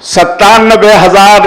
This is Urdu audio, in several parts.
97,000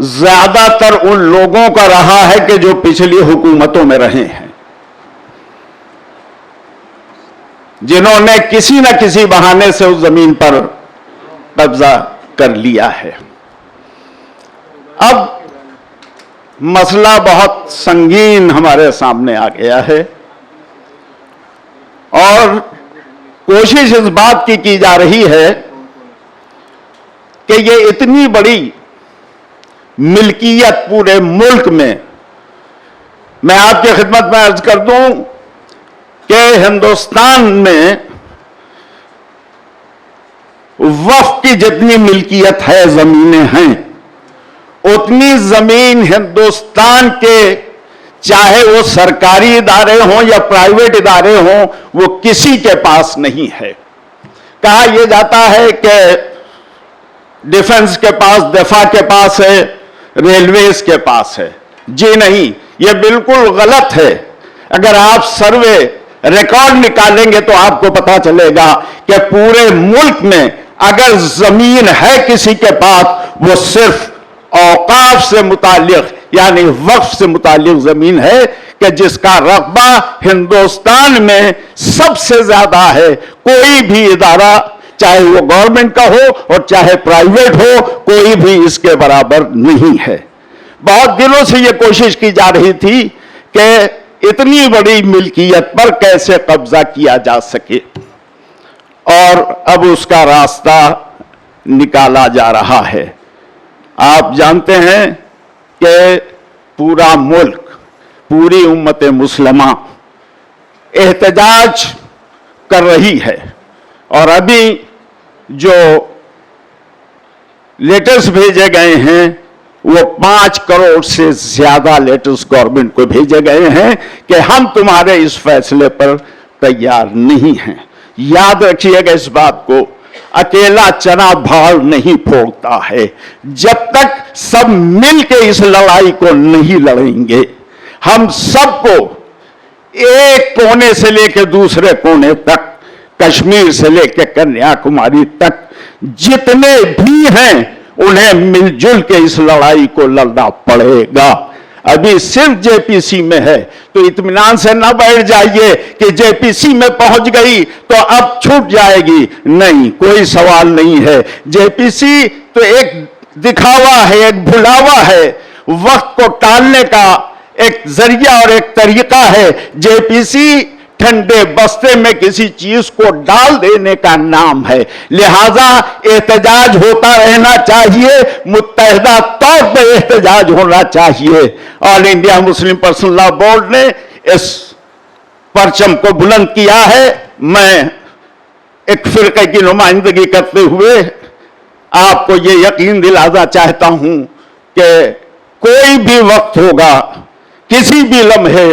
زیادہ تر ان لوگوں کا رہا ہے کہ جو پچھلی حکومتوں میں رہے ہیں، جنہوں نے کسی نہ کسی بہانے سے اس زمین پر قبضہ کر لیا ہے۔ اب مسئلہ بہت سنگین ہمارے سامنے آ گیا ہے، اور کوشش اس بات کی جا رہی ہے کہ یہ اتنی بڑی ملکیت پورے ملک میں آپ کی خدمت میں عرض کر دوں کہ ہندوستان میں وقف کی جتنی ملکیت ہے، زمینیں ہیں، اتنی زمین ہندوستان کے چاہے وہ سرکاری ادارے ہوں یا پرائیویٹ ادارے ہوں، وہ کسی کے پاس نہیں ہے۔ کہا یہ جاتا ہے کہ ڈیفنس کے پاس، دفاع کے پاس ہے، ریلویز کے پاس ہے۔ جی نہیں، یہ بالکل غلط ہے۔ اگر آپ سروے ریکارڈ نکالیں گے تو آپ کو پتا چلے گا کہ پورے ملک میں اگر زمین ہے کسی کے پاس، وہ صرف اوقاف سے متعلق یعنی وقف سے متعلق زمین ہے، کہ جس کا رقبہ ہندوستان میں سب سے زیادہ ہے۔ کوئی بھی ادارہ، چاہے وہ گورنمنٹ کا ہو اور چاہے پرائیویٹ ہو، کوئی بھی اس کے برابر نہیں ہے۔ بہت دنوں سے یہ کوشش کی جا رہی تھی کہ اتنی بڑی ملکیت پر کیسے قبضہ کیا جا سکے، اور اب اس کا راستہ نکالا جا رہا ہے۔ آپ جانتے ہیں کہ پورا ملک، پوری امت مسلمہ احتجاج کر رہی ہے، اور ابھی جو لیٹرز بھیجے گئے ہیں وہ 5 کروڑ سے زیادہ لیٹرز گورنمنٹ کو بھیجے گئے ہیں کہ ہم تمہارے اس فیصلے پر تیار نہیں ہیں۔ یاد رکھیے گا اس بات کو، اکیلا چنا بھاڑ نہیں پھوڑتا ہے۔ جب تک سب مل کے اس لڑائی کو نہیں لڑیں گے، ہم سب کو ایک کونے سے لے کے دوسرے کونے تک، کشمیر سے لے کے کنیا کماری تک جتنے بھی ہیں، انہیں مل جل کے اس لڑائی کو لڑنا پڑے گا۔ ابھی صرف جے پی سی میں ہے تو اطمینان سے نہ بیٹھ جائیے کہ جے پی سی میں پہنچ گئی تو اب چھوٹ جائے گی، نہیں، کوئی سوال نہیں ہے۔ جے پی سی تو ایک دکھاوا ہے، ایک بھلاوا ہے، وقت کو ٹالنے کا ایک ذریعہ اور ایک طریقہ ہے۔ جے پی سی ٹھنڈے بستے میں کسی چیز کو ڈال دینے کا نام ہے، لہذا احتجاج ہوتا رہنا چاہیے، متحدہ طور پر احتجاج ہونا چاہیے۔ All India Muslim Personal Law Board نے اس پرچم کو بلند کیا ہے۔ میں ایک فرقے کی نمائندگی کرتے ہوئے آپ کو یہ یقین دلانا چاہتا ہوں کہ کوئی بھی وقت ہوگا، کسی بھی لمحے،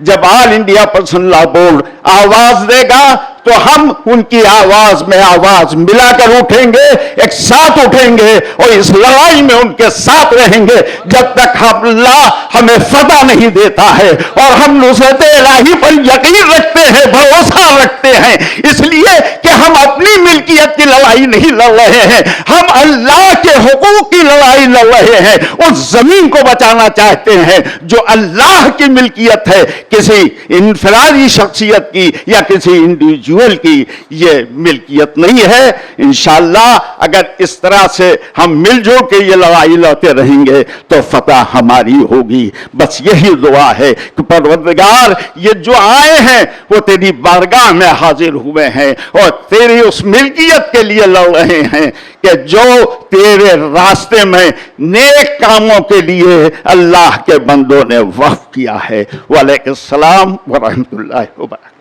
جب آل انڈیا پرسنل لاء بورڈ آواز دے گا تو ہم ان کی آواز میں آواز ملا کر اٹھیں گے، ایک ساتھ اٹھیں گے، اور اس لڑائی میں ان کے ساتھ رہیں گے جب تک اللہ ہمیں فتح نہیں دیتا ہے۔ اور ہم نصرت الہی پر یقین رکھتے ہیں، بھروسہ رکھتے ہیں، اس لیے کہ ہم اپنی ملکیت کی لڑائی نہیں لڑ رہے ہیں، ہم اللہ کے حقوق کی لڑائی لڑ رہے ہیں، اس زمین کو بچانا چاہتے ہیں جو اللہ کی ملکیت ہے، کسی انفرادی شخصیت کی یا کسی انڈیویجول کی یہ ملکیت نہیں ہے۔ انشاءاللہ اگر اس طرح سے ہم مل جل کے یہ لڑائی لڑتے رہیں گے تو فتح ہماری ہوگی۔ بس یہی دعا ہے کہ پروردگار، یہ جو آئے ہیں وہ تیری بارگاہ میں حاضر ہوئے ہیں اور تیری اس ملکیت کے لیے لڑ رہے ہیں کہ جو تیرے راستے میں نیک کاموں کے لیے اللہ کے بندوں نے وقف کیا ہے۔ وعلیکم السلام ورحمۃ اللہ وبرکاتہ۔